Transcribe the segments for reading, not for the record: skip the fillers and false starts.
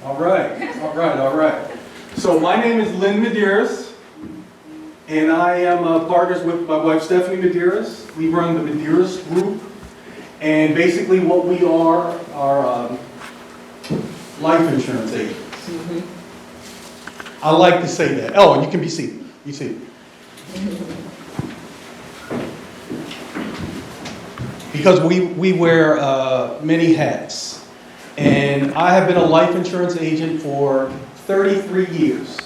All right, all right, all right. So my name is Medearis, and I am partners with my wife Stephanie Medearis. We run the Medearis Group, and basically what we are life insurance agents. I like to say that. Oh, and you can be seated. You see. Because we wear many hats. And I have been a life insurance agent for 33 years,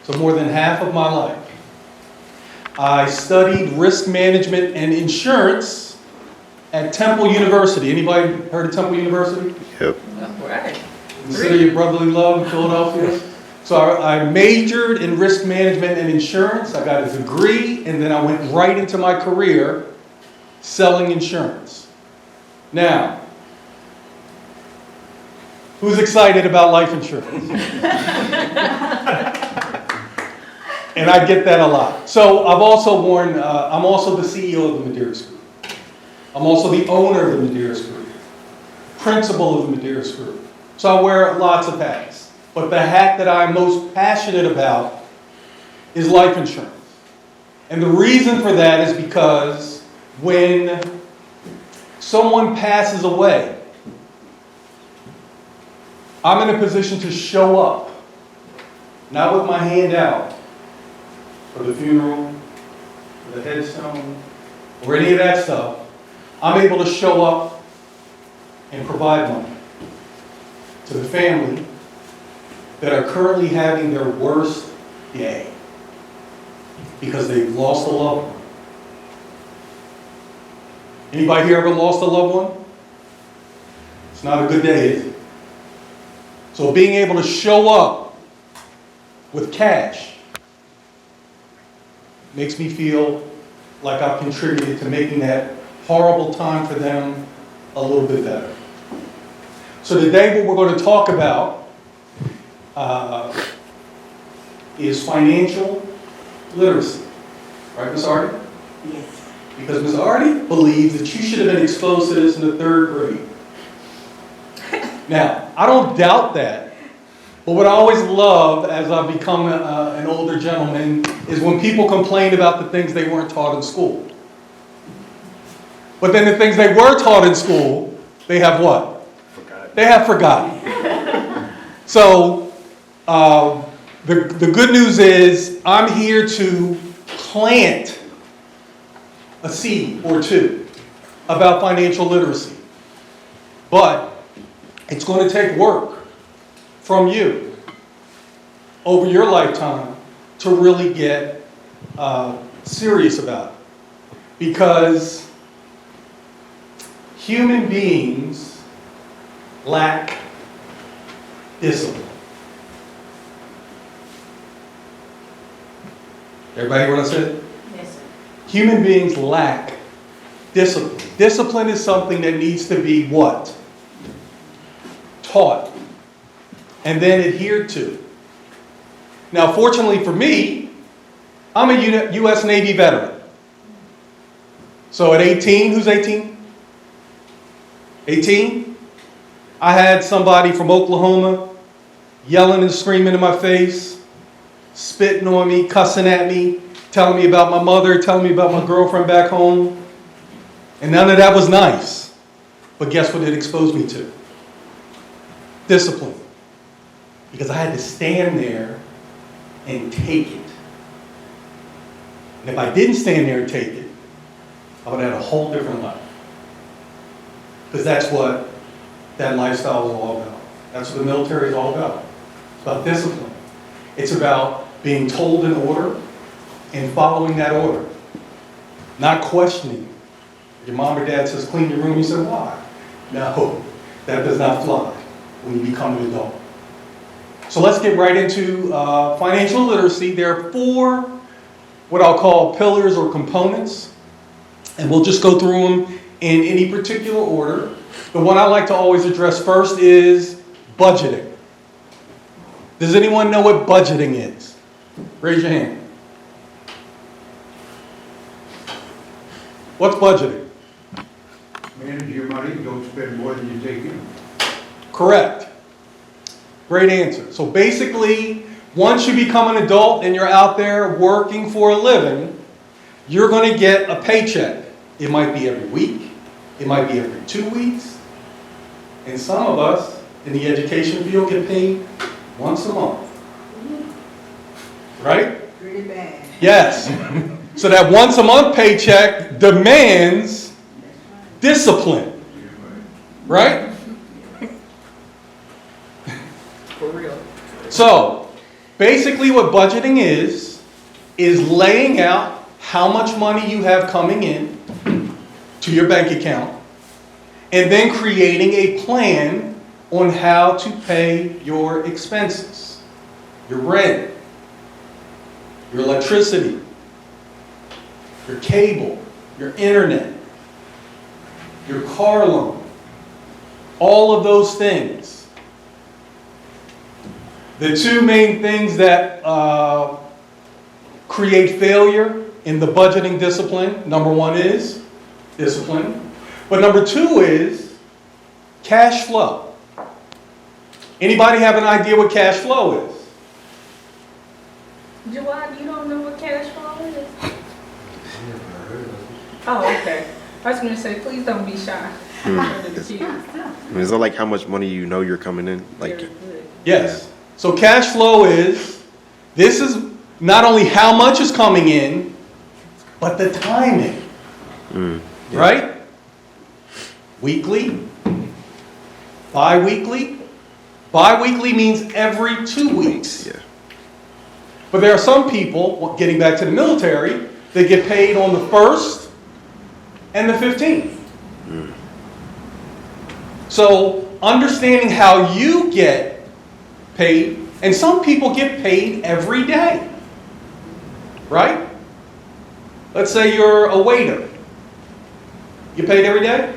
so more than half of my life. I studied risk management and insurance at Temple University. Anybody heard of Temple University? Yep. All right. Consider your brotherly love in Philadelphia. So I majored in risk management and insurance. I got a degree, and then I went right into my career selling insurance. Now, who's excited about life insurance? And I get that a lot. So I've also worn, I'm also the CEO of the Medearis Group. I'm also the owner of the Medearis Group, principal of the Medearis Group. So I wear lots of hats. But the hat that I'm most passionate about is life insurance. And the reason for that is because when someone passes away, I'm in a position to show up, not with my hand out for the funeral, for the headstone, or any of that stuff. I'm able to show up and provide money to the family that are currently having their worst day because they've lost a loved one. Anybody here ever lost a loved one? It's not a good day, is it? So being able to show up with cash makes me feel like I've contributed to making that horrible time for them a little bit better. So today what we're going to talk about is financial literacy. Right, Ms. Artie? Yes. Because Ms. Artie believes that you should have been exposed to this in the 3rd grade. Now, I don't doubt that, but what I always love as I've become an older gentleman is when people complain about the things they weren't taught in school. But then the things they were taught in school, they have what? Forgot. They have forgotten. So, the good news is I'm here to plant a seed or two about financial literacy. But it's going to take work from you over your lifetime to really get serious about it. Because human beings lack discipline. Everybody hear what I said? Yes, sir. Human beings lack discipline. Discipline is something that needs to be what? Taught and then adhered to. Now, fortunately for me, I'm a U.S. Navy veteran. So at 18, who's 18? 18? I had somebody from Oklahoma yelling and screaming in my face, spitting on me, cussing at me, telling me about my mother, telling me about my girlfriend back home. And none of that was nice. But guess what it exposed me to? Discipline. Because I had to stand there and take it. And if I didn't stand there and take it, I would have had a whole different life. Because that's what that lifestyle is all about. That's what the military is all about. It's about discipline. It's about being told an order and following that order. Not questioning. Your mom or dad says, clean your room, you say, why? No, that does not fly when you become an adult. So let's get right into financial literacy. There are 4 what I'll call pillars or components, and we'll just go through them in any particular order. The one I like to always address first is budgeting. Does anyone know what budgeting is? Raise your hand. What's budgeting? Manage your money, don't spend more than you take in. Correct. Great answer. So basically, once you become an adult and you're out there working for a living, you're going to get a paycheck. It might be every week. It might be every 2 weeks. And some of us in the education field get paid once a month. Right? Pretty bad. Yes. So that once a month paycheck demands discipline. Right? For real. So, basically what budgeting is laying out how much money you have coming in to your bank account, and then creating a plan on how to pay your expenses, your rent, your electricity, your cable, your internet, your car loan, all of those things. The two main things that create failure in the budgeting discipline, number one is discipline, but number two is cash flow. Anybody have an idea what cash flow is? Jawad, you don't know what cash flow is? Oh, okay. I was going to say, please don't be shy. Is that like how much money you know you're coming in? Like, Yes. So cash flow is not only how much is coming in, but the timing. Right? Weekly, bi-weekly. Bi-weekly means every 2 weeks. yeah. But there are some people, getting back to the military, that get paid on the 1st and the 15th. So understanding how you get paid, and some people get paid every day. Right? Let's say you're a waiter. You paid every day?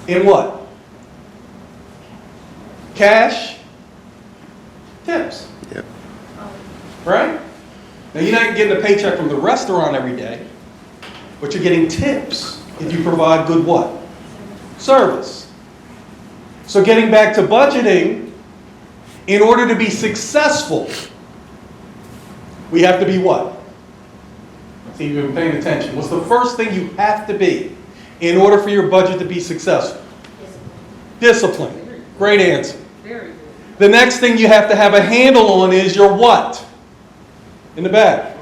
In what? Cash? Tips. Yep. Right? Now you're not getting a paycheck from the restaurant every day, but you're getting tips if you provide good what? Service. So getting back to budgeting, in order to be successful, we have to be what? See, you've been paying attention. What's the first thing you have to be in order for your budget to be successful? Discipline. Great answer. Very good. The next thing you have to have a handle on is your what? In the back.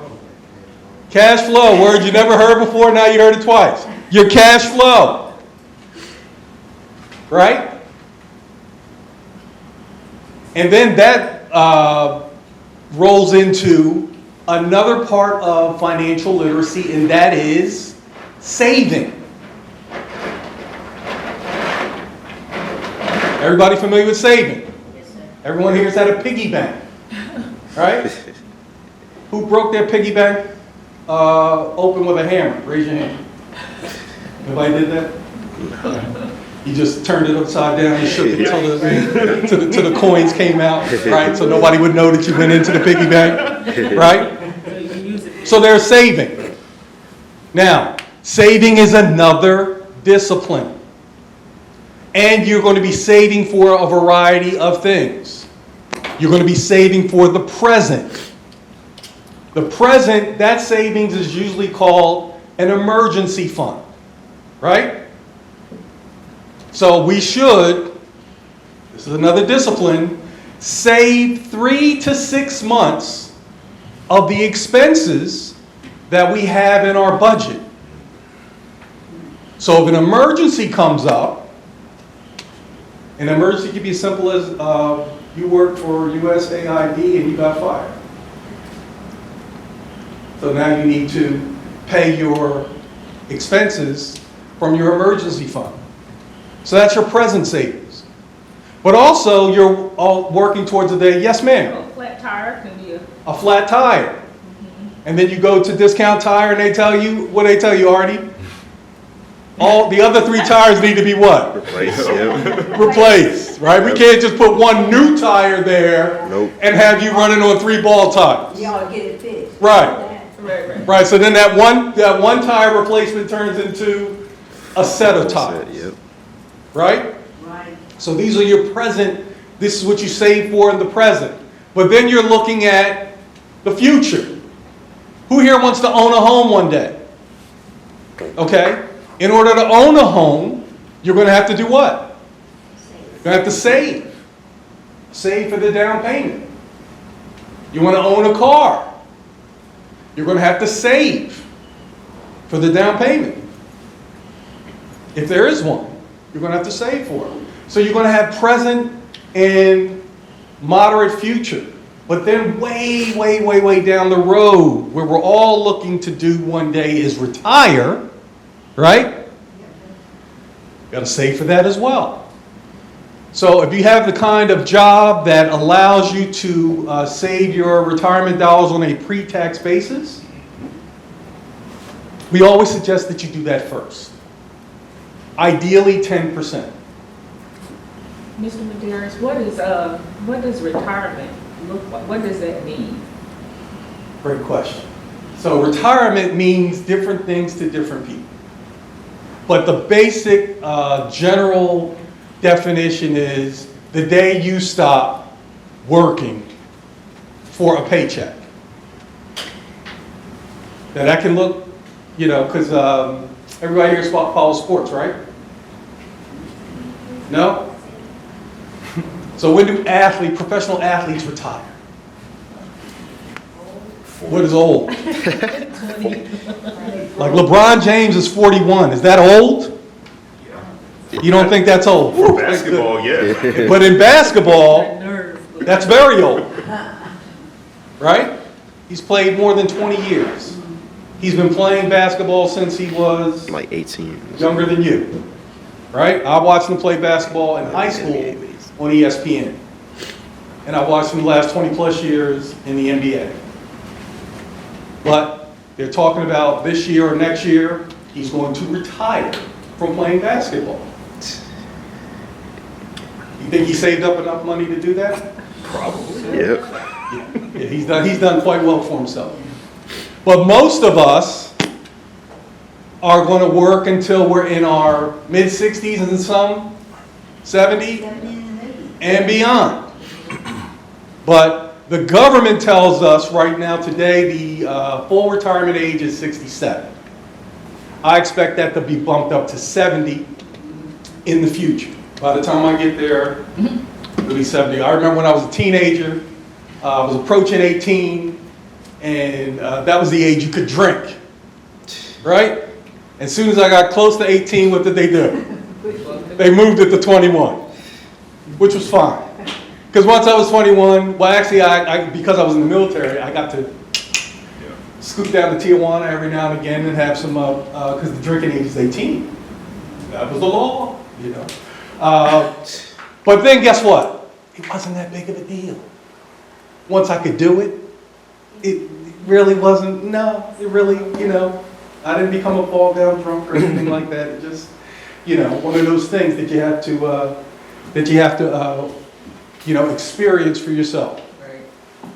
Cash flow. Word you never heard before, now you heard it twice. Your cash flow. Right? And then that rolls into another part of financial literacy, and that is saving. Everybody familiar with saving? Yes, sir. Everyone here's had a piggy bank, right? Who broke their piggy bank open with a hammer? Raise your hand. Nobody did that? You just turned it upside down and shook it till the coins came out, right? So nobody would know that you went into the piggy bank, right? So there's saving. Now, saving is another discipline. And you're going to be saving for a variety of things. You're going to be saving for the present. The present, that savings is usually called an emergency fund, right? So we should, this is another discipline, save 3 to 6 months of the expenses that we have in our budget. So if an emergency comes up, an emergency could be as simple as you worked for USAID and you got fired. So now you need to pay your expenses from your emergency fund. So that's your present savings. But also you're all working towards a day, yes ma'am. A flat tire can be A flat tire. And then you go to Discount Tire and they tell you, what they tell you, Artie? All the other 3 tires need to be what? Replace, yep. Replaced, right? We can't just put one new tire there Nope. and have you running on 3 ball tires. Y'all get it fixed. Right. right. Right, so then that one tire replacement turns into a set of tires. Yep. Right? Right. So these are your present, this is what you save for in the present. But then you're looking at the future. Who here wants to own a home one day? Okay? In order to own a home, you're going to have to do what? You're going to have to save. Save for the down payment. You want to own a car, you're going to have to save for the down payment. If there is one, you're going to have to save for it. So you're going to have present and moderate future. But then way, way, way, way down the road, where we're all looking to do one day is retire, right? You got to save for that as well. So if you have the kind of job that allows you to save your retirement dollars on a pre-tax basis, we always suggest that you do that first. Ideally 10%. Mr. Medearis, what does retirement look like? What does that mean? Great question. So retirement means different things to different people. But the basic general definition is the day you stop working for a paycheck. Now that can look, because everybody here follows sports, right? No? So when do professional athletes retire? What is old? Like LeBron James is 41. Is that old? You don't think that's old? For basketball, yeah. But in basketball, that's very old. Right? He's played more than 20 years. He's been playing basketball since he was Like 18. younger than you. Right? I watched him play basketball in high school on ESPN. And I watched him the last 20 plus years in the NBA. But they're talking about this year or next year, he's going to retire from playing basketball. You think he saved up enough money to do that? Probably. Yep. Yeah, he's done quite well for himself. But most of us are going to work until we're in our mid-60s and some 70 and beyond. But the government tells us right now today the full retirement age is 67. I expect that to be bumped up to 70 in the future. By the time I get there, it'll be 70. I remember when I was a teenager, I was approaching 18, and that was the age you could drink, right? As soon as I got close to 18, what did they do? They moved it to 21, which was fine. Because once I was 21, well, actually, because I was in the military, I got to scoot down to Tijuana every now and again and have some, because the drinking age is 18. That was the law, But then guess what? It wasn't that big of a deal. Once I could do it, it really wasn't, it really, I didn't become a fall down drunk or anything like that. It just, one of those things that you have to, experience for yourself. Right.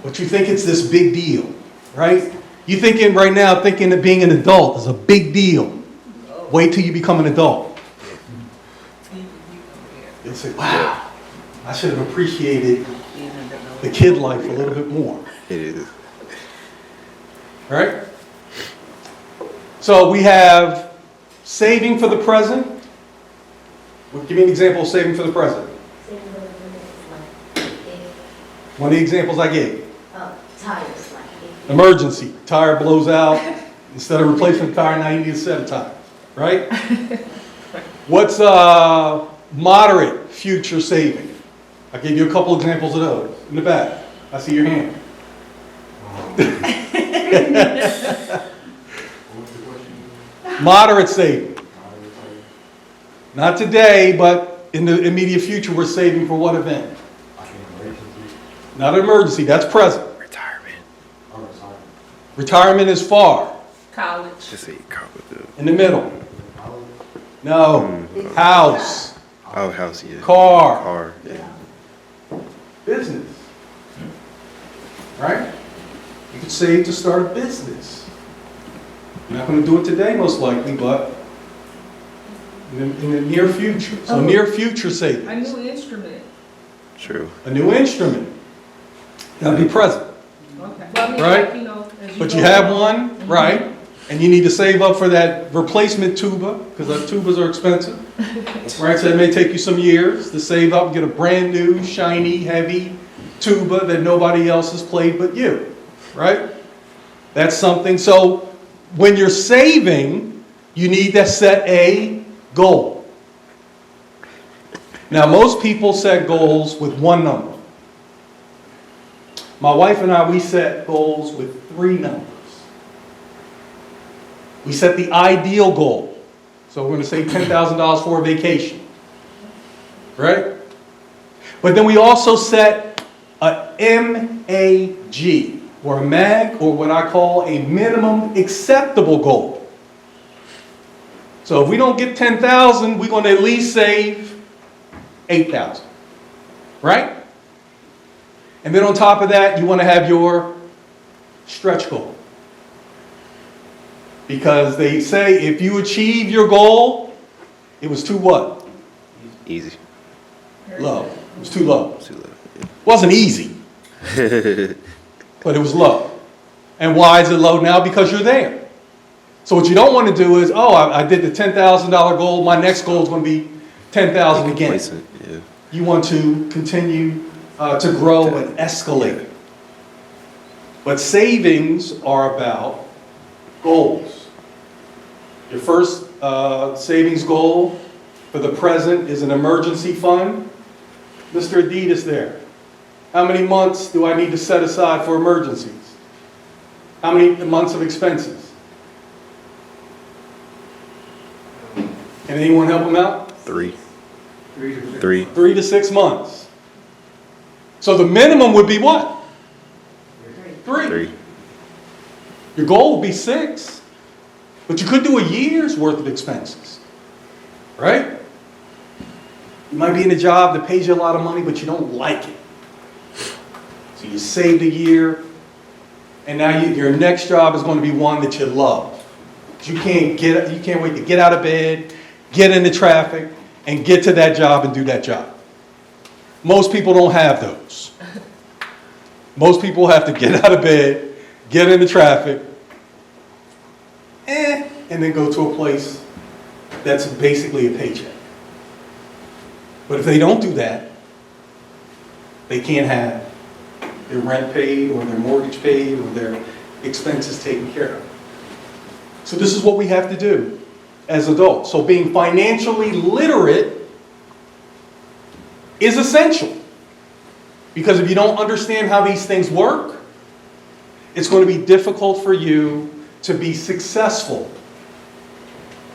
But you think it's this big deal, right? You thinking right now, thinking that being an adult is a big deal. Wait till you become an adult. You'll say, wow, I should have appreciated the kid life a little bit more. It is. All right? So we have saving for the present. Well, give me an example of saving for the present. One of the examples I gave. Tires, like Emergency. Tire blows out. Instead of replacing the tire, now you need a set of tires. Right? What's moderate future saving? I gave you a couple examples of those. In the back. I see your hand. Moderate saving. Not today, but in the immediate future, we're saving for what event? Not an emergency, that's present. Retirement. Retirement is far. College. Just say college. In the middle. No. House. Oh, house, yeah. Car. Car, yeah. Business. Right? You could save to start a business. You're not going to do it today, most likely, but In the near future. So near future savings. A new instrument. True. A new instrument. Gotta be present. Okay. Well, I mean, Right. like, you know, as But go you have along. one, right? And you need to save up for that replacement tuba, because those tubas are expensive. Right, so it may take you some years to save up and get a brand new, shiny, heavy tuba that nobody else has played but you, right? That's something. So when you're saving, you need to set a goal. Now, most people set goals with one number. My wife and I, we set goals with 3 numbers. We set the ideal goal. So we're going to say $10,000 for a vacation. Right? But then we also set a MAG, or a MAG, or what I call a minimum acceptable goal. So if we don't get 10,000, we're going to at least save 8,000. Right? And then on top of that, you want to have your stretch goal. Because they say if you achieve your goal, it was too what? Easy. Low. It was too low. Too low. It wasn't easy, but it was low. And why is it low now? Because you're there. So what you don't want to do is, oh, I did the $10,000 goal. My next goal is going to be 10,000 again. Place it, yeah. You want to continue to grow and escalate. But savings are about goals. Your first savings goal for the present is an emergency fund. Mr. Adidas there. How many months do I need to set aside for emergencies? How many months of expenses? Can anyone help him out? 3. 3. 3 to 6 months. So the minimum would be what? 3. 3. Your goal would be 6. But you could do a year's worth of expenses. Right? You might be in a job that pays you a lot of money, but you don't like it. So you saved a year, and now your next job is going to be one that you love. You can't wait to get out of bed, get into traffic, and get to that job and do that job. Most people don't have those. Most people have to get out of bed, get into traffic, and then go to a place that's basically a paycheck. But if they don't do that, they can't have their rent paid or their mortgage paid or their expenses taken care of. So this is what we have to do as adults. So being financially literate is essential. Because if you don't understand how these things work, it's going to be difficult for you to be successful,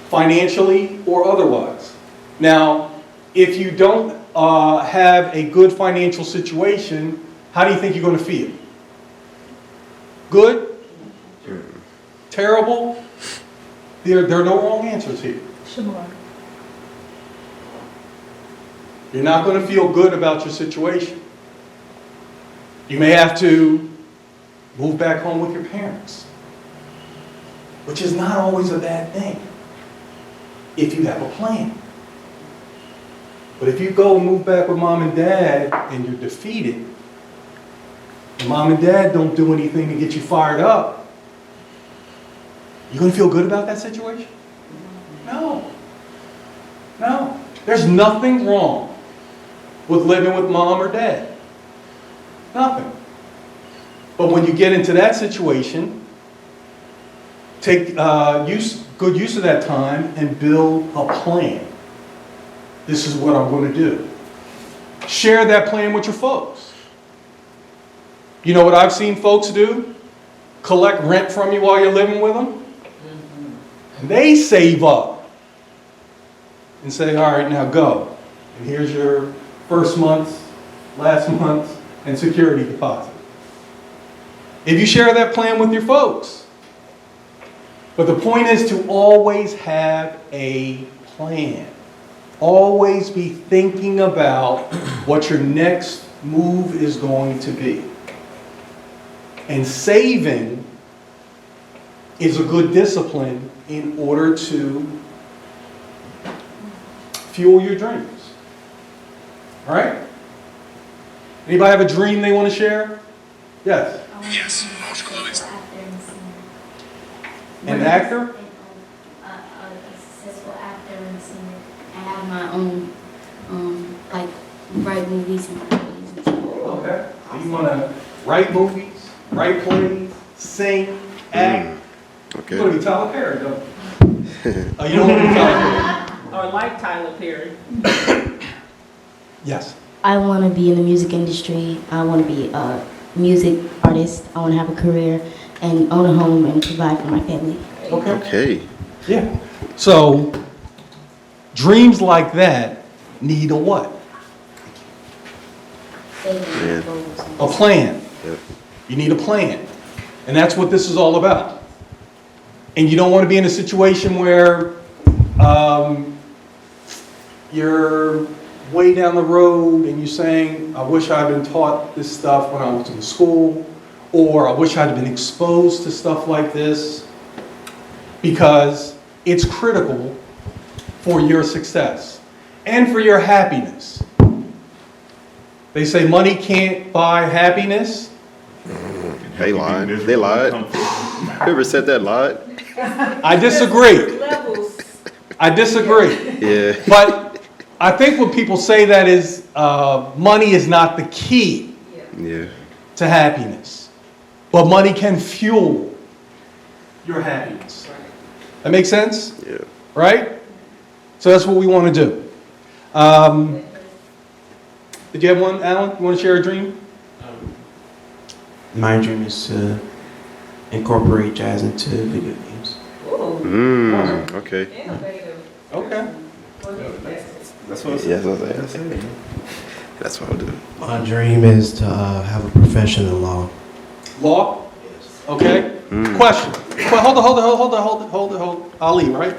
financially or otherwise. Now, if you don't have a good financial situation, how do you think you're going to feel? Good? Terrible? There are no wrong answers here. Shamar. You're not going to feel good about your situation. You may have to move back home with your parents, which is not always a bad thing if you have a plan. But if you go and move back with mom and dad and you're defeated, and mom and dad don't do anything to get you fired up, you going to feel good about that situation? No. No. There's nothing wrong with living with mom or dad. Nothing. But when you get into that situation, take good use of that time and build a plan. This is what I'm going to do. Share that plan with your folks. You know what I've seen folks do? Collect rent from you while you're living with them. And they save up and say, all right, now go. And here's your first month's, last month's, and security deposit. If you share that plan with your folks. But the point is to always have a plan. Always be thinking about what your next move is going to be. And saving is a good discipline in order to fuel your dreams. All right? Anybody have a dream they want to share? Yes. Yes. An actor? A successful actor and singer. I have my own, like, write movies and plays and stuff. Okay. So you want to write movies, write plays, sing, act. Okay. You want to be Tyler Perry, don't you? Oh, you don't want to be Tyler Perry? Or like Tyler Perry. Yes. I want to be in the music industry. I want to be a music artist. I want to have a career and own a home and provide for my family. Okay. Okay. Yeah. So, dreams like that need a what? Yeah. A plan. Yep. You need a plan. And that's what this is all about. And you don't want to be in a situation where you're way down the road and you're saying, I wish I'd been taught this stuff when I was in school, or I wish I'd been exposed to stuff like this, because it's critical for your success and for your happiness. They say money can't buy happiness. They lied. They lied. Whoever said that lied. I disagree. Levels. I disagree. Yeah. But I think when people say that is money is not the key Yeah. to happiness, but money can fuel your happiness. That makes sense? Yeah. Right? So that's what we want to do. Did you have one, Alan? You want to share a dream? My dream is to incorporate jazz into video games. Ooh, Okay. innovative. Okay. That's what Yeah, that's what I'm saying. That's what I'll do. My dream is to have a profession in law. Law? Okay. Question. Well, hold it. Ali, right?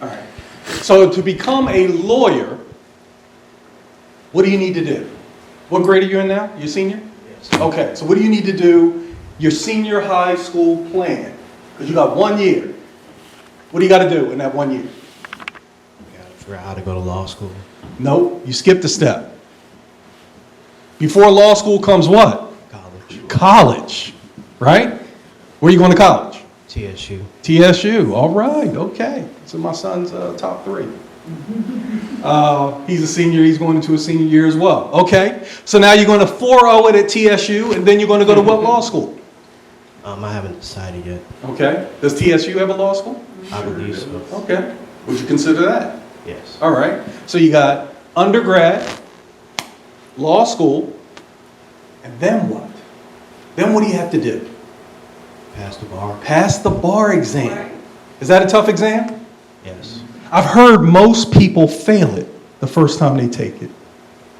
All right. So to become a lawyer, what do you need to do? What grade are you in now? You senior? Yes. Okay. So what do you need to do? Your senior high school plan. Because you got 1 year. What do you got to do in that 1 year? Gotta figure out how to go to law school. Nope. You skipped a step. Before law school comes what? College. College. Right? Where are you going to college? TSU. TSU, all right, okay. So my son's top 3. He's a senior, he's going into a senior year as well. Okay, so now you're going to 4.0 it at TSU, and then you're going to go to what law school? I haven't decided yet. Okay, does TSU have a law school? I believe so. Okay, would you consider that? Yes. All right, so you got undergrad, law school, and then what? Then what do you have to do? Pass the bar. Pass the bar exam. Is that a tough exam? Yes. I've heard most people fail it the first time they take it.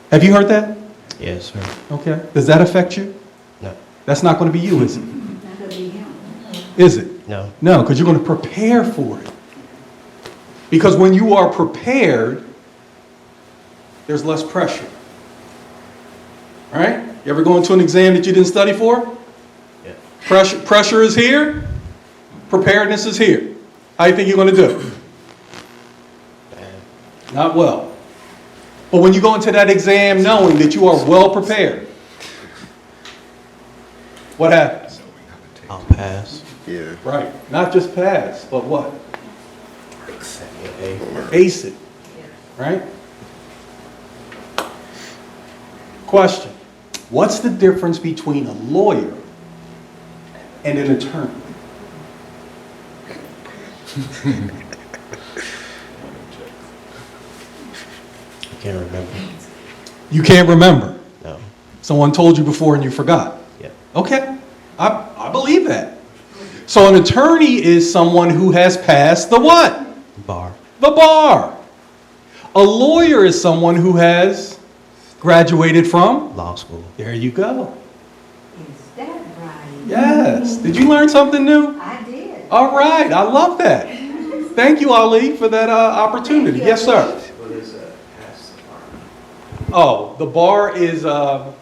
Have you heard that? Yes, sir. Okay. Does that affect you? No. That's not going to be you, is it? Is it? No. No, because you're going to prepare for it. Because when you are prepared, there's less pressure. All right? You ever go into an exam that you didn't study for? Yeah. Pressure is here. Preparedness is here. How do you think you're going to do? Bad. Not well. But when you go into that exam knowing that you are well prepared, what happens? I'll pass. Yeah. Right. Not just pass, but what? Yeah. Ace it. Right? Question. What's the difference between a lawyer and an attorney? I can't remember. You can't remember. No. Someone told you before and you forgot. Yeah. Okay. I believe that. So an attorney is someone who has passed the what? Bar. The bar. A lawyer is someone who has graduated from? Law school. There you go. Is that right? Yes. Did you learn something new? I did. All right. I love that. Thank you, Ali, for that opportunity. Thank you. Yes, sir. What is pass the bar? Oh, the bar is an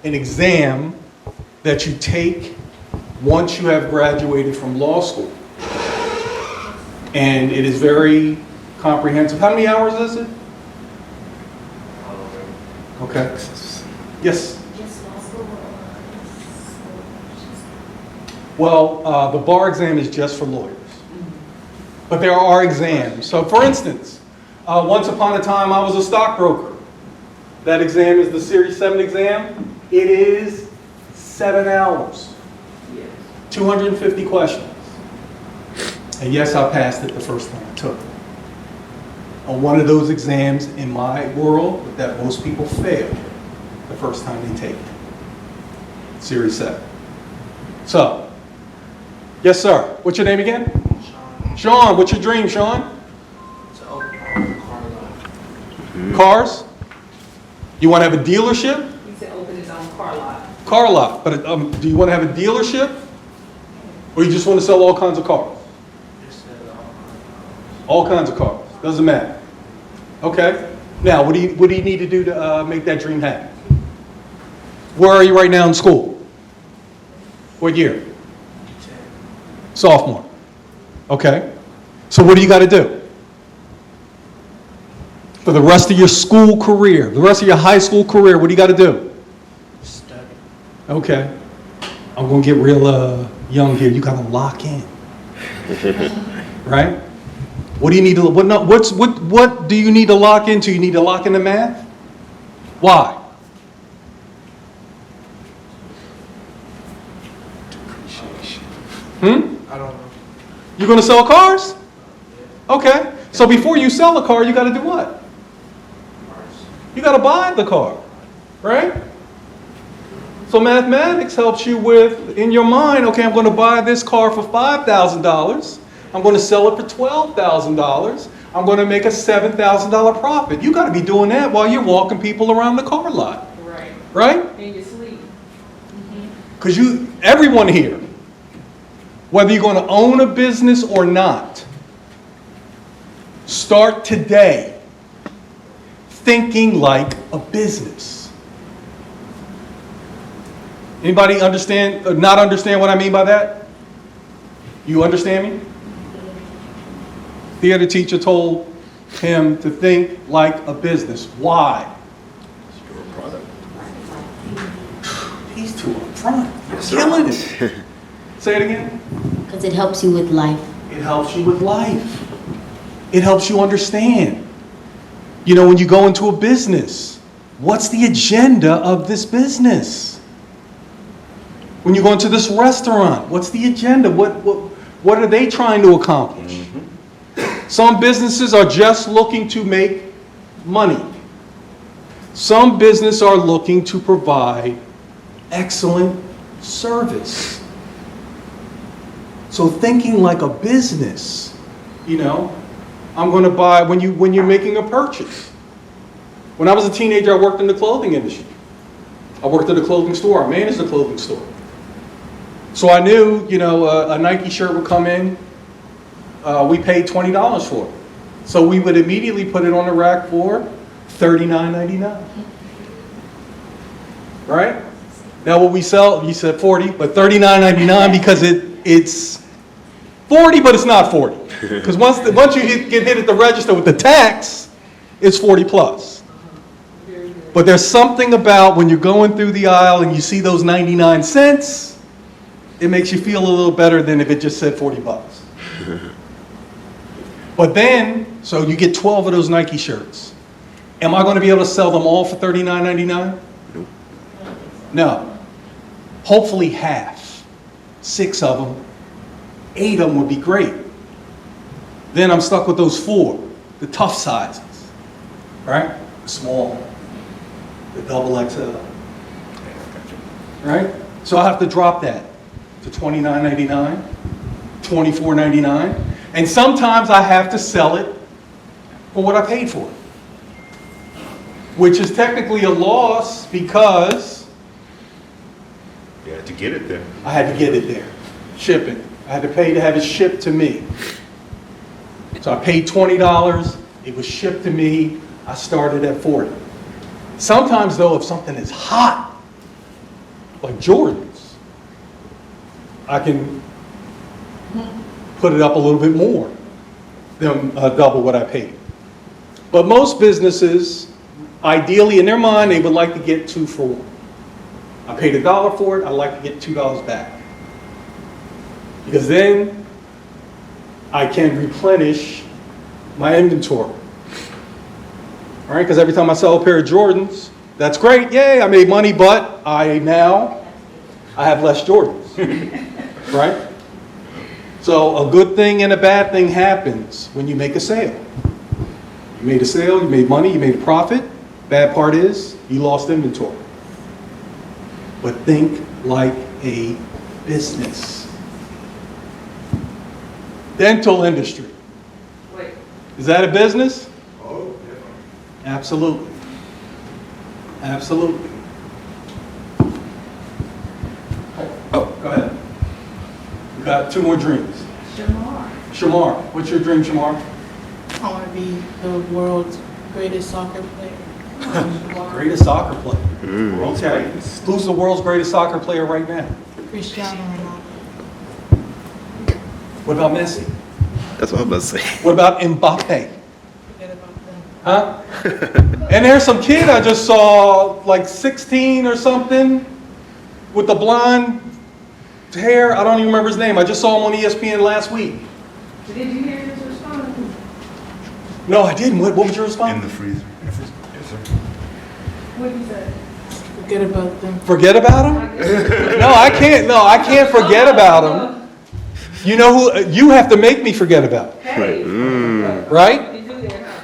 exam that you take once you have graduated from law school. And it is very comprehensive. How many hours is it? Okay. Yes? Just law school Well, the bar exam is just for lawyers. But there are exams. So for instance, once upon a time I was a stockbroker. That exam is the Series 7 exam. It is 7 hours, 250 questions. And yes, I passed it the first time I took it. On one of those exams in my world that most people fail the first time they take it. Series 7. So, yes sir, what's your name again? Sean, what's your dream, Sean? Cars? You want to have a dealership? He said open his own car lot. Car lot, but do you want to have a dealership? Or you just want to sell all kinds of cars? All kinds of cars, doesn't matter. Okay, now what do you need to do to make that dream happen? Where are you right now in school? What year? Sophomore. Okay, so what do you got to do? For the rest of your school career, the rest of your high school career, what do you got to do? Study. Okay. I'm going to get real young here. You got to lock in. Right? What do you need to what do you need to lock into? You need to lock into math? Why? I don't know. You're going to sell cars? Okay. So before you sell a car, you got to do what? You got to buy the car, right? So mathematics helps you with, in your mind, okay, I'm going to buy this car for $5,000. I'm going to sell it for $12,000. I'm going to make a $7,000 profit. You got to be doing that while you're walking people around the car lot, Right. right? In your sleep. Because everyone here, whether you're going to own a business or not, start today thinking like a business. Anybody not understand what I mean by that? You understand me? Theater teacher told him to think like a business. Why? Your product. These two up front. Yes, Killing it. sir. Say it again. because it helps you with life. It helps you with life. It helps you understand. You know, when you go into a business, what's the agenda of this business? When you go into this restaurant, what's the agenda? What are they trying to accomplish? Some businesses are just looking to make money. Some businesses are looking to provide excellent service. So thinking like a business, you know, I'm going to buy, when you're making a purchase. When I was a teenager, I worked in the clothing industry. I worked at a clothing store. I managed a clothing store. So I knew, you know, a Nike shirt would come in. We paid $20 for it. So we would immediately put it on the rack for $39.99. Right? Now what we sell, you said 40, but $39.99 because it's 40, but it's not 40. Because once you get hit at the register with the tax, it's 40 plus. But there's something about when you're going through the aisle and you see those 99 cents, it makes you feel a little better than if it just said 40 bucks. But then, so you get 12 of those Nike shirts. Am I going to be able to sell them all for $39.99? No. Hopefully half. 6 of them. 8 of them would be great. Then I'm stuck with those 4, the tough sizes. Right? The small, the double XL. Right? So I have to drop that to $29.99, $24.99. And sometimes I have to sell it for what I paid for it. Which is technically a loss because You had to get it there. I had to get it there. Shipping. I had to pay to have it shipped to me. So I paid $20. It was shipped to me. I started at 40. Sometimes though, if something is hot, like Jordans, I can put it up a little bit more than double what I paid. But most businesses, Ideally, in their mind, they would like to get 2 for 1. I paid $1 for it, I'd like to get $2 back. Because then I can replenish my inventory. All right, because every time I sell a pair of Jordans, that's great, yay, I made money, but I have less Jordans, right? So a good thing and a bad thing happens when you make a sale. You made a sale, you made money, you made a profit. Bad part is you lost inventory. But think like a business. Dental industry. Wait, Is that a business? Oh, Absolutely. Absolutely. Oh, go ahead. We got 2 more dreams. Shamar. Shamar, what's your dream, Shamar? I want to be the world's greatest soccer player. Greatest soccer player. Okay. Who's the world's greatest soccer player right now? Cristiano Ronaldo. What about Messi? That's what I was about to say. What about Mbappe? Forget about them. Huh? And there's some kid I just saw, like 16 or something, with the blonde hair. I don't even remember his name. I just saw him on ESPN last week. Did you hear his response? No, I didn't. What was your in response? the freezer. Yes, sir. What did he say? Forget about them. Forget about him? No, I can't. No, I can't forget about him. You know who? You have to make me forget about him, Hey. right? You do that, huh?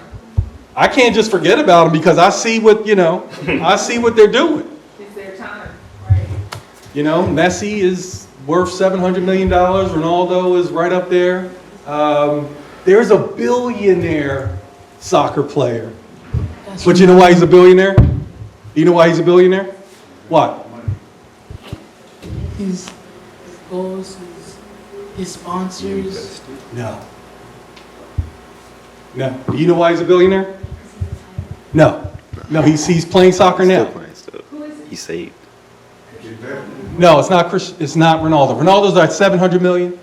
I can't just forget about them because I see what, I see what they're doing. It's their time. Right. Messi is worth $700 million. Ronaldo is right up there. There's a billionaire soccer player. That's But you know why he's a billionaire? You know why he's a billionaire? What? his goals, his sponsors. No. No. Do you know why he's a billionaire? No. No, he's playing soccer Still now. playing stuff. Who is it? He's saved. No, it's not It's not Ronaldo. Ronaldo's at 700 million,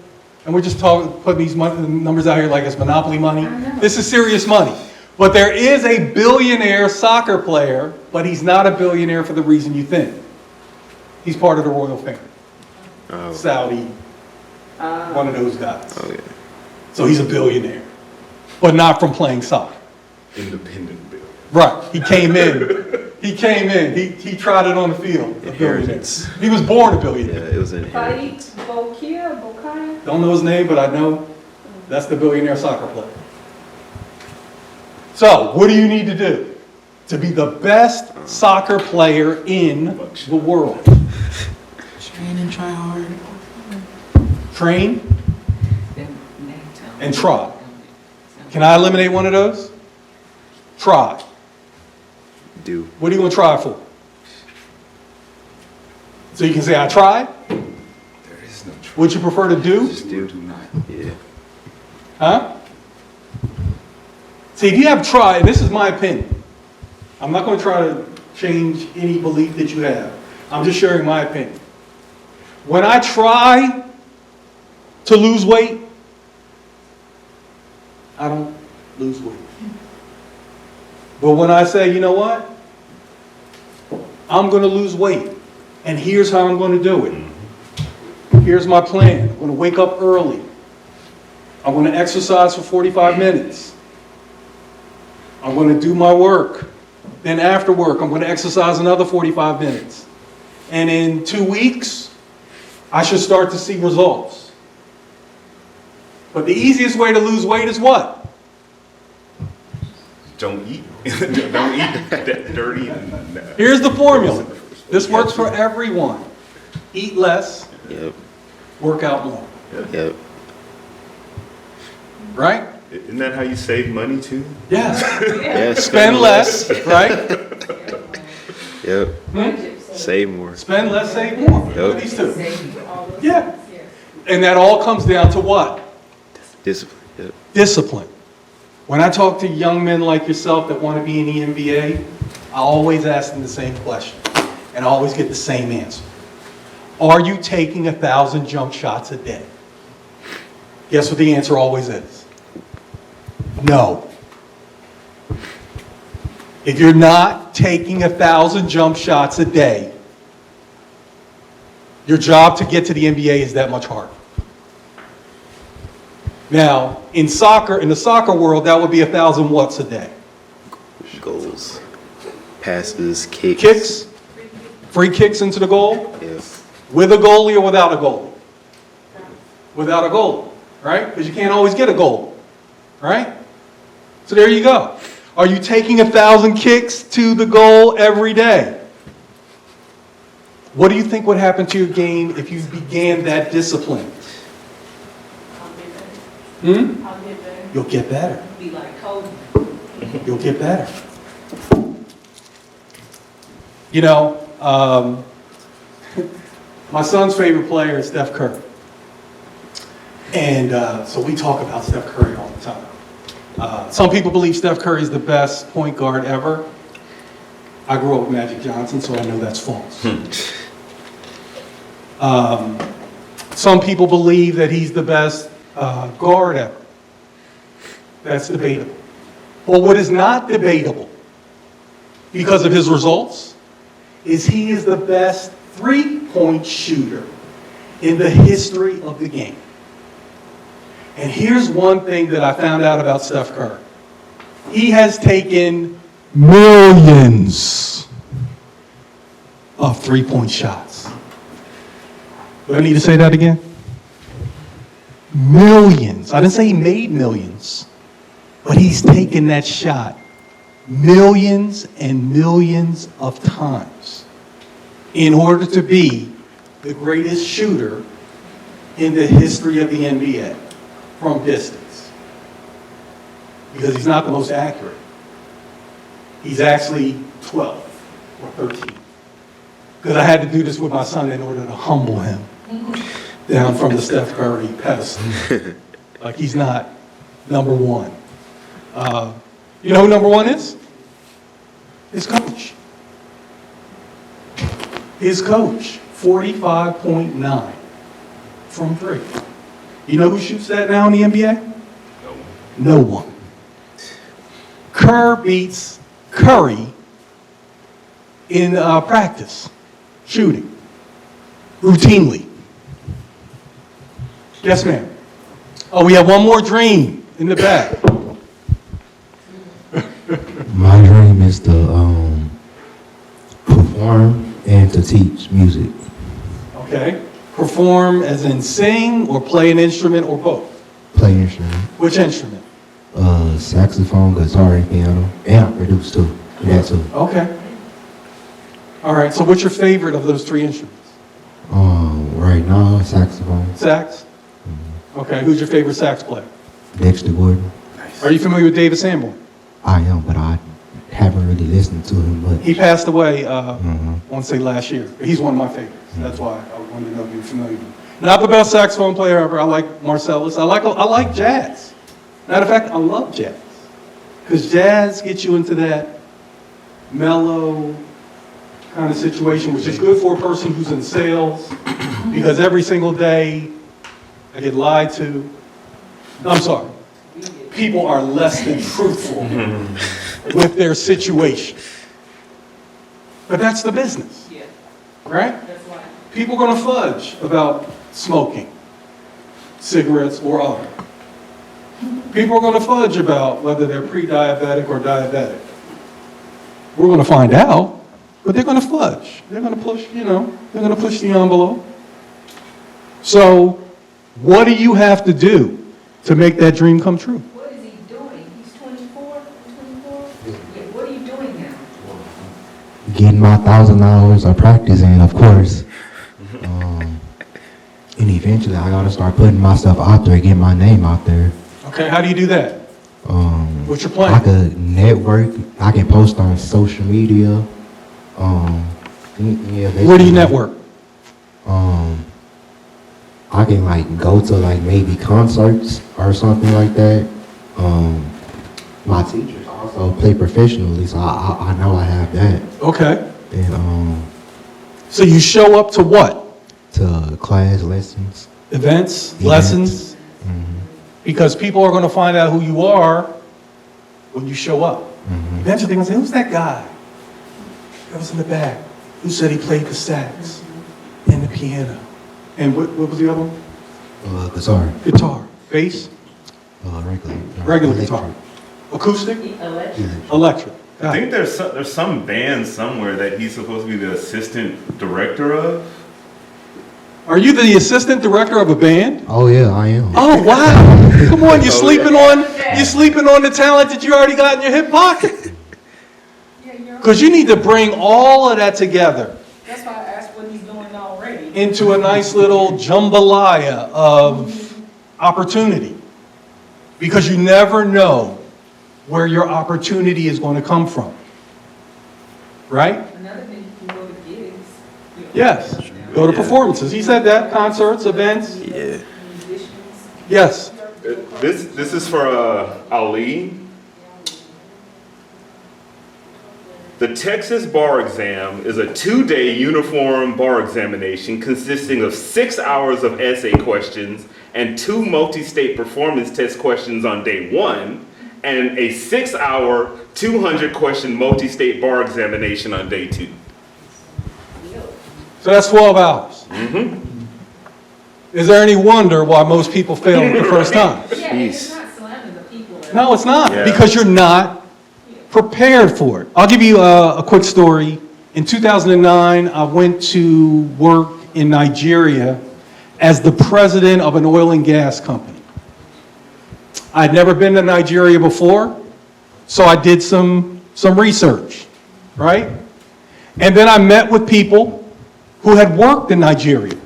and we're just putting these numbers out here like it's monopoly money. This is serious money. But there is a billionaire soccer player, but he's not a billionaire for the reason you think. He's part of the royal family. Oh, Saudi, one of those guys. oh yeah. So he's a billionaire, but not from playing soccer. Independent bill. Right. He came in. He tried it on the field. A billionaire. Inheritance. He was born a Yeah, billionaire. it was in Faik here. Bokaya? Don't know his name, but I know that's the billionaire soccer player. So, what do you need to do to be the best soccer player in the world? Train and try hard. Train and try. Can I eliminate one of those? Try. Do. What are you going to try for? So you can say, I tried? There is no choice. Would you prefer to do? Just do not. Yeah. Huh? See, if you have tried, and this is my opinion, I'm not going to try to change any belief that you have. I'm just sharing my opinion. When I try to lose weight, I don't lose weight. But when I say, you know what? I'm going to lose weight, and here's how I'm going to do it. Here's my plan. I'm going to wake up early. I'm going to exercise for 45 minutes. I'm going to do my work. Then after work, I'm going to exercise another 45 minutes. And in 2 weeks, I should start to see results. But the easiest way to lose weight is what? Don't eat. Don't eat that dirty. Here's the formula. This works for everyone. Eat less, Yep. work out more. Yep. Right? Isn't that how you save money too? Yes. Yeah. Spend less, right? Yep. Save more. Spend less, save more. Yep. Look at these two. Yeah. And that all comes down to what? Discipline. Yep. Discipline. When I talk to young men like yourself that want to be in the NBA, I always ask them the same question, and I always get the same answer. Are you taking 1,000 jump shots a day? Guess what the answer always is? No. If you're not, taking 1,000 jump shots a day, your job to get to the NBA is that much harder. Now, in soccer, in the soccer world, that would be 1,000 watts a day. Goals, passes, kicks. Kicks, free kicks into the goal, Yes. with a goalie or without a goalie? Without a goalie, right? Because you can't always get a goal, right? So there you go. Are you taking 1,000 kicks to the goal every day? What do you think would happen to your game if you began that discipline? I'll get better. Hmm? I'll get better. You'll get better. Be like Kobe. You'll get better. You know, my son's favorite player is Steph Curry. And so we talk about Steph Curry all the time. Some people believe Steph Curry is the best point guard ever. I grew up with Magic Johnson, so I know that's false. Some people believe that he's the best guard ever. That's debatable. But what is not debatable, because of his results, is he is the best three-point shooter in the history of the game. And here's one thing that I found out about Steph Curry. He has taken millions of three-point shots. Do I need to say that again? Millions. I didn't say he made millions, but he's taken that shot millions and millions of times in order to be the greatest shooter in the history of the NBA from distance. Because he's not the most accurate. He's actually 12 or 13. Because I had to do this with my son in order to humble him down from the Steph Curry pedestal. Like he's not number one. You know who number one is? His coach. His coach, 45.9 from three. You know who shoots that now in the NBA? No one. Kerr beats Curry in practice, shooting, routinely. Yes, ma'am. Oh, we have one more dream in the back. My dream is to perform and to teach music. Okay. Perform as in sing or play an instrument or both? Play instrument. Which instrument? Saxophone, guitar, and piano. And I produce too. That too. Okay. All right, so what's your favorite of those three instruments? Right now, saxophone. Sax? Okay, who's your favorite sax player? Dexter Gordon. Are you familiar with David Sanborn? I am, but I haven't really listened to him much. He passed away, I want to say last year. He's one of my favorites. That's why I wanted to know if you're familiar with him. Not the best saxophone player ever. I like Marcellus. I like jazz. Matter of fact, I love jazz. Because jazz gets you into that mellow kind of situation, which is good for a person who's in sales. Because every single day, I get lied to. I'm sorry. People are less than truthful with their situation. But that's the business, Yeah, right? that's why. People are going to fudge about smoking, cigarettes or other. People are going to fudge about whether they're pre-diabetic or diabetic. We're going to find out, but they're going to fudge. They're going to push, they're going to push the envelope. So, what do you have to do to make that dream come true? What is he doing? He's 24? Yeah, what are you doing now? Getting my 1,000 hours of practice in, of course. And eventually, I gotta start putting myself out there, get my name out there. Okay, how do you do that? What's your plan? I could network. I can post on social media. Where do you network? I can go to maybe concerts or something like that. My teachers also play professionally, so I know I have that. Okay. And So you show up to what? to class lessons. Events, lessons? Because people are going to find out who you are when you show up. Eventually they're going to say, who's that guy? That was in the back. Who said he played the sax and the piano? And what was the other one? Guitar. Guitar. Bass? Regular. Regular guitar. Acoustic? Electric. I think there's some band somewhere that he's supposed to be the assistant director of. Are you the assistant director of a band? Oh yeah, I am. Oh wow! Come on, you're sleeping on the talent that you already got in your hip pocket. Because you need to bring all of that together That's why I asked what he's doing already. into a nice little jambalaya of opportunity. Because you never know where your opportunity is going to come from. Right? Another thing, you can go to gigs. Yes. Go to performances. He said that. Concerts, events. Yeah. Musicians. Yes. This is for Ali. The Texas bar exam is a 2-day uniform bar examination consisting of 6 hours of essay questions and 2 multi-state performance test questions on day 1, and a 6-hour, 200-question multi-state bar examination on day 2. So that's 12 hours. Is there any wonder why most people fail the first time? Yeah, it's not slamming the people. No, it's not. Yeah. Because you're not prepared for it. I'll give you a quick story. In 2009, I went to work in Nigeria as the president of an oil and gas company. I'd never been to Nigeria before, so I did some research, right? And then I met with people who had worked in Nigeria.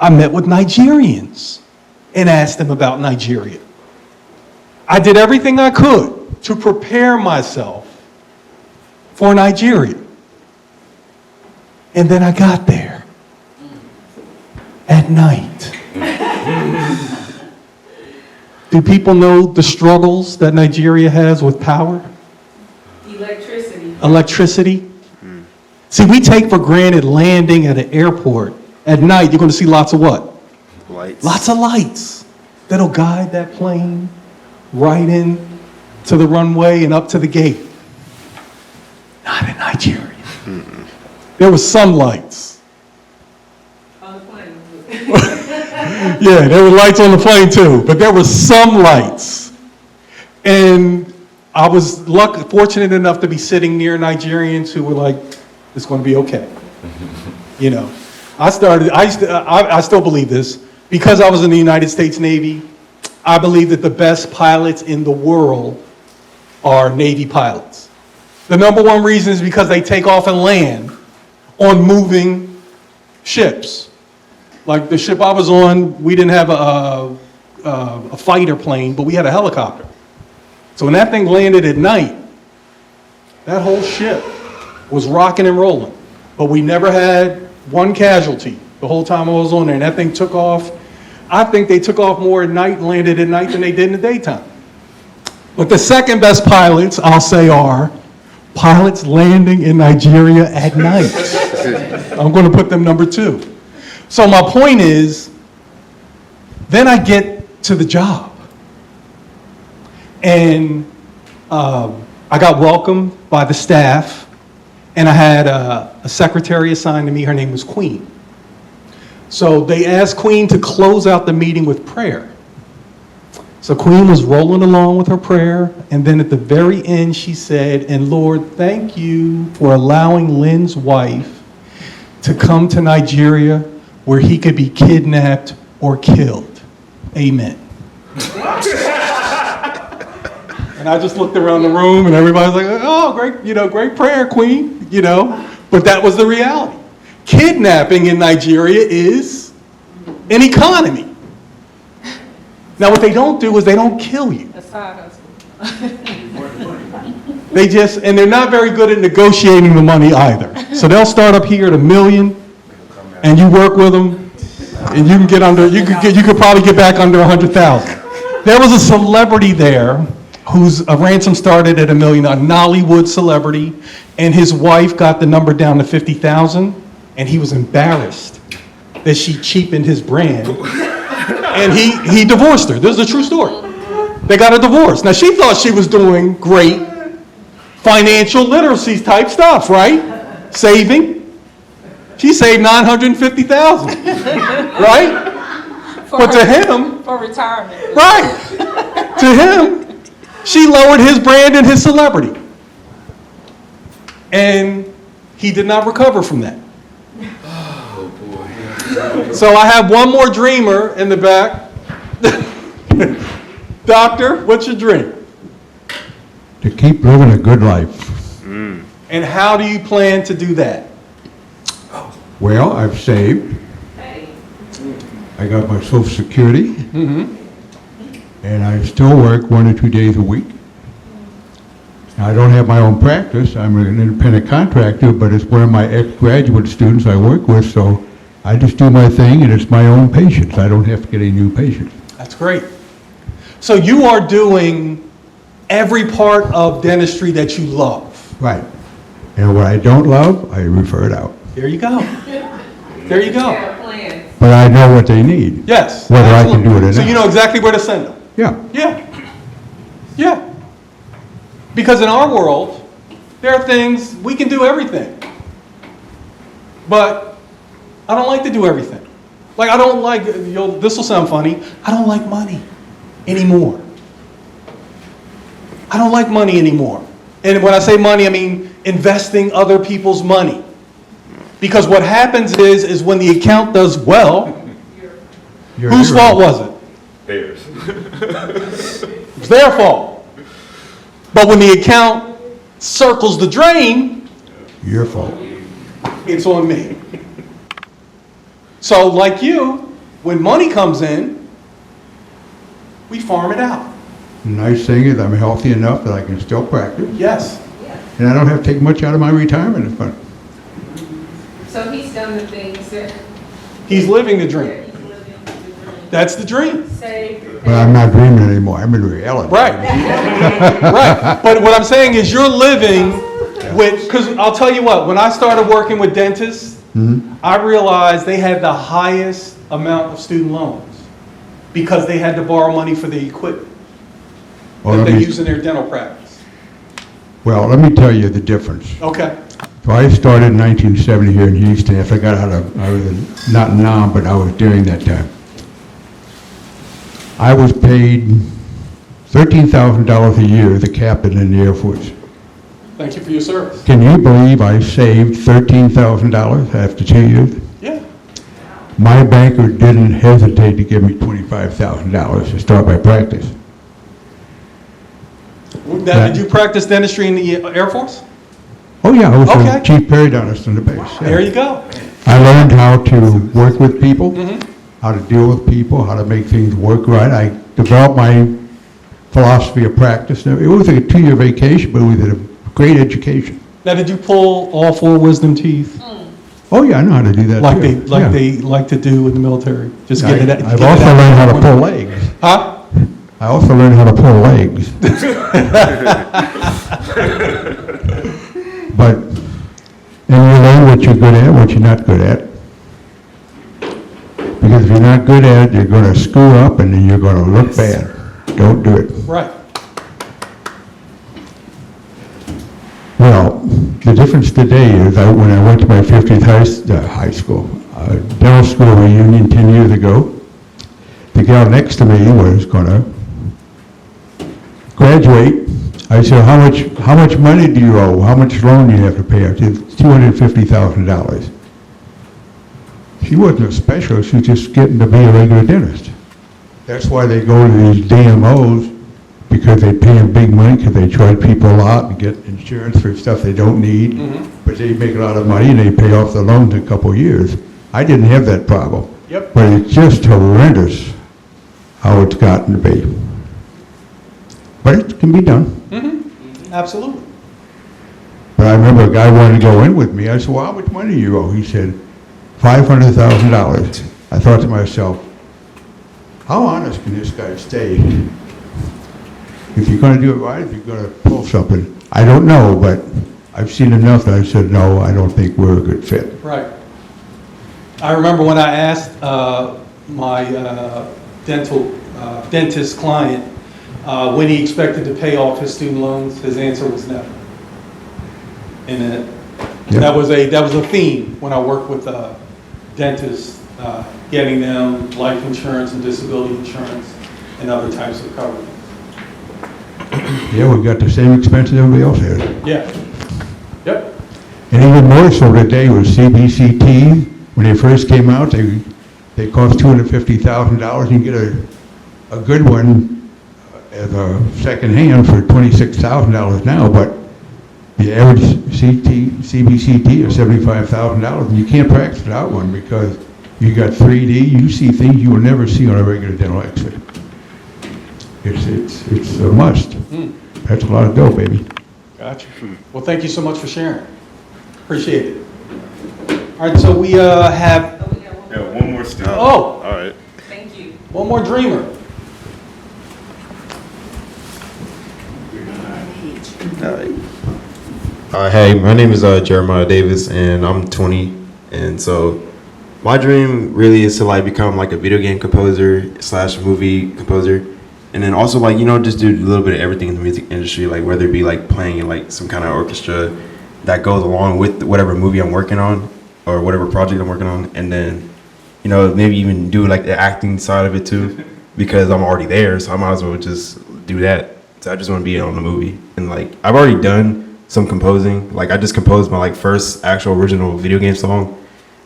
I met with Nigerians and asked them about Nigeria. I did everything I could to prepare myself for Nigeria. And then I got there at night. Do people know the struggles that Nigeria has with power? Electricity. See, we take for granted landing at an airport. At night, you're going to see lots of what? Lights. Lots of lights that'll guide that plane right in to the runway and up to the gate. Not in Nigeria. There were some lights. On the plane. Yeah, there were lights on the plane too, but there were some lights. And I was fortunate enough to be sitting near Nigerians who were like, it's going to be okay. You know, I still believe this. Because I was in the United States Navy, I believe that the best pilots in the world are Navy pilots. The number one reason is because they take off and land on moving ships. Like the ship I was on, we didn't have a fighter plane, but we had a helicopter. So when that thing landed at night, that whole ship was rocking and rolling. But we never had one casualty the whole time I was on there. And that thing took off. I think they took off more at night and landed at night than they did in the daytime. But the second best pilots, I'll say, are pilots landing in Nigeria at night. I'm going to put them number 2. So my point is, then I get to the job. And I got welcomed by the staff, and I had a secretary assigned to me. Her name was Queen. So they asked Queen to close out the meeting with prayer. So Queen was rolling along with her prayer, and then at the very end she said, and Lord, thank you for allowing Lynn's wife to come to Nigeria where he could be kidnapped or killed. Amen. And I just looked around the room and everybody's like, oh, great, great prayer, Queen, But that was the reality. Kidnapping in Nigeria is an economy. Now, what they don't do is they don't kill you. A side hustle. And they're not very good at negotiating the money either. So they'll start up here at $1 million, and you work with them, and you could probably get back under 100,000. There was a celebrity there whose ransom started at $1 million, a Nollywood celebrity, and his wife got the number down to 50,000, and he was embarrassed that she cheapened his brand. And he divorced her. This is a true story. They got a divorce. Now, she thought she was doing great financial literacy type stuff, right? saving. She saved $950,000, right? But to him, For retirement. right, to him, she lowered his brand and his celebrity. And he did not recover from that. Oh, boy. So I have one more dreamer in the back. Doctor, what's your dream? To keep living a good life. And how do you plan to do that? Well, I've saved. I got my Social Security. And I still work 1 or 2 days a week. Now, I don't have my own practice. I'm an independent contractor, but it's one of my ex-graduate students I work with, so I just do my thing, and it's my own patients. I don't have to get any new patients. That's great. So you are doing every part of dentistry that you love. Right. And what I don't love, I refer it out. There you go. There you go. Plans. But I know what they need. Yes. Whether I can do it or So not. you know exactly where to send them. Yeah. Yeah. Yeah. Because in our world, there are things, we can do everything. But I don't like to do everything. Like, I don't like, this will sound funny, I don't like money anymore. I don't like money anymore. And when I say money, I mean investing other people's money. Because what happens is when the account does well, whose fault was it? Theirs. It's their fault. But when the account circles the drain, Your fault. it's on me. So like you, when money comes in, we farm it out. The nice thing is I'm healthy enough that I can still practice, Yes. and I don't have to take much out of my retirement fund. So he's done the things that He's living the dream. he's living the dream. That's the dream. Saved. But I'm not dreaming anymore. I'm in reality. Right. Right. But what I'm saying is you're living with, because I'll tell you what, when I started working with dentists, I realized they had the highest amount of student loans because they had to borrow money for the equipment Well, that let they me- use in their dental practice. Well, let me tell you the difference. Okay. So I started in 1970 here in Houston. I forgot how to, I was not now, but I was during that time. I was paid $13,000 a year as a captain in the Air Force. Thank you for your service. Can you believe I saved $13,000 after 2 years? Yeah. My banker didn't hesitate to give me $25,000 to start my practice. Now, did you practice dentistry in the Air Force? Oh yeah, I was Okay. a chief periodontist on the base. yeah. There you go. I learned how to work with people, Mm-hmm. how to deal with people, how to make things work right. I developed my philosophy of practice. Now, it was like a 2-year vacation, but it was a great education. Now, did you pull all 4 wisdom teeth Oh yeah, I know how to do that like too. they like to do in the military? Just Yeah. get it. I've also learned how to pull legs. Huh? I also learned how to pull legs. But, and you learn what you're good at, what you're not good at. Because if you're not good at it, you're gonna screw up and then you're gonna look bad. Don't do it. Right. Well, the difference today is when I went to my 50th high school, dental school reunion 10 years ago, the gal next to me was gonna graduate. I said, how much money do you owe? How much loan do you have to pay? I said, $250,000. She wasn't a specialist, she was just getting to be a regular dentist. That's why they go to these DMOs, because they pay them big money, because they charge people a lot and get insurance for stuff they don't need. But they make a lot of money and they pay off the loans in a couple of years. I didn't have that problem. Yep. But it's just horrendous how it's gotten to be. But it can be done. Absolutely. But I remember a guy wanted to go in with me. I said, well, how much money do you owe? He said, $500,000. I thought to myself, how honest can this guy stay? If you're going to do it right, if you're going to pull something, I don't know, but I've seen enough that I said, no, I don't think we're a good fit. Right. I remember when I asked my dentist client when he expected to pay off his student loans, his answer was no. And Yeah. That was a theme when I worked with dentists, getting them life insurance and disability insurance and other types of coverage. Yeah, we got the same expenses everybody else has. Yeah. Yep. And even more so today with CBCT, when they first came out, they cost $250,000. You can get a good one as a second hand for $26,000 now, but the average CBCT is $75,000, and you can't practice without one because you got 3D, you see things you will never see on a regular dental x-ray. It's a must. That's a lot of dough, baby. Gotcha. Well, thank you so much for sharing. Appreciate it. All right, so we have, Oh, we got one Yeah, more. one more student. oh, All right. Thank you. one more dreamer. Hey, my name is Jeremiah Davis, and I'm 20. And so, my dream really is to like become like a video game composer / movie composer, and then also like just do a little bit of everything in the music industry, like whether it be like playing in like some kind of orchestra that goes along with whatever movie I'm working on or whatever project I'm working on, and then maybe even do like the acting side of it too, because I'm already there, so I might as well just do that. So I just want to be on the movie, and like I've already done some composing. Like I just composed my like first actual original video game song.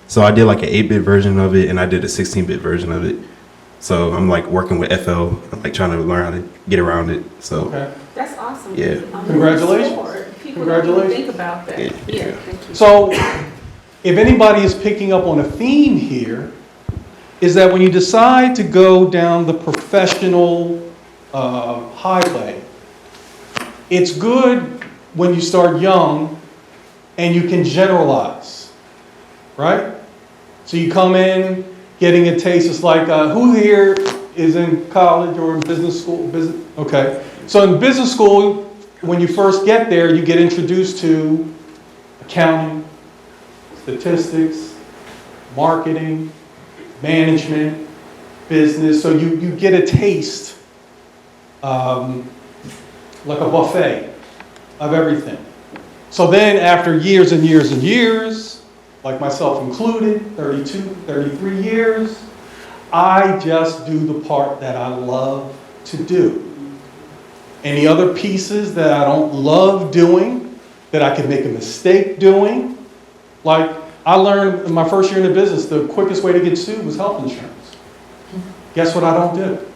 So I did like an 8-bit version of it, and I did a 16-bit version of it. So I'm like working with FL, like trying to learn how to get around it. So Okay. That's awesome. Yeah. Congratulations. People Congratulations. don't think about that. Yeah, thank you. So, if anybody is picking up on a theme here, is that when you decide to go down the professional highway, it's good when you start young and you can generalize, right? So you come in getting a taste. It's like, who here is in college or in business school? Okay. So in business school, when you first get there, you get introduced to accounting, statistics, marketing, management, business. So you get a taste, like a buffet of everything. So then after years and years and years, like myself included, 32, 33 years, I just do the part that I love to do. Any other pieces that I don't love doing, that I could make a mistake doing, like I learned in my first year in the business, the quickest way to get sued was health insurance. Guess what I don't do?